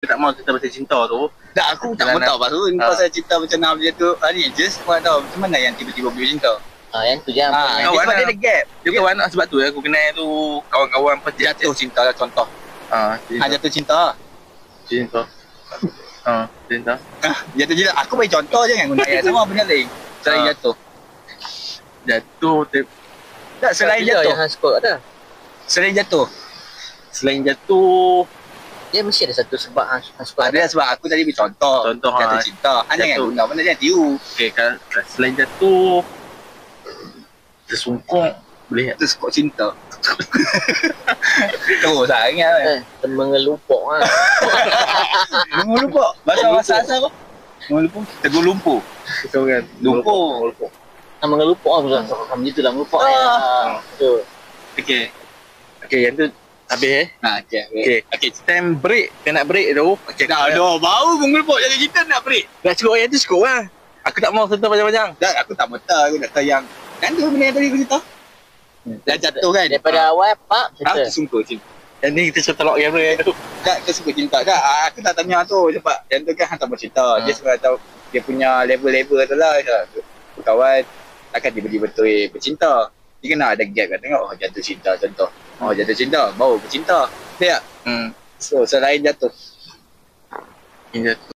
tak mau cerita pasal cinta tu. Tak, aku tak mau tahu pasal cinta macam mana macam tu. Ni just aku nak tahu macam mana yang tiba-tiba boleh cinta. Yang tu je. Sebab dia ada gap. Dia kawan nak sebab tu aku kenal tu kawan-kawan Jatuh cinta lah contoh. Jatuh cinta. Cinta. Cinta. Jatuh cinta. Aku bagi contoh je kan guna ayat sama benda lain. Selain jatuh. Jatuh Tak, selain jatuh. Yang Hans quote ada. Selain jatuh. Selain jatuh Dia mesti ada satu sebab Hans quote. Ada sebab aku tadi bagi contoh. Jatuh cinta. Jangan guna benda jangan tiru. Okey, kalau selain jatuh tersungkuk boleh tak? Tersungkuk cinta. Terus sangat. Mengelupuk lah. Mengelupuk. Bahasa asal apa? Mengelupuk. Tegur lumpur. Betul kan? Lumpur. Mengelupuk lah. Macam tu lah mengelupuk. Betul. Okey, yang tu habis Okey, time break. Kita nak break tu. Okey, dah baru mengelupuk jadi kita nak break. dah cukup yang tu cukup lah. Aku tak mau cerita panjang-panjang. Tak, aku tak mau tahu. Aku nak tahu yang kan tu benda yang tadi aku cerita. Dah jatuh kan? Daripada awal, pak, Aku cerita. tersungkur cinta. Yang ni kita cerita lock kamera yang tu. Tak, tersungkur cinta. Tak, aku tak tanya tu sebab yang tu kan hantar bercerita. Dia sebab tahu dia punya level-level tu lah. Kawan takkan tiba-tiba betul bercinta. Dia kena ada gap kan tengok. Jatuh cinta contoh. Jatuh cinta, baru bercinta. Betul tak? So, selain jatuh. Yang jatuh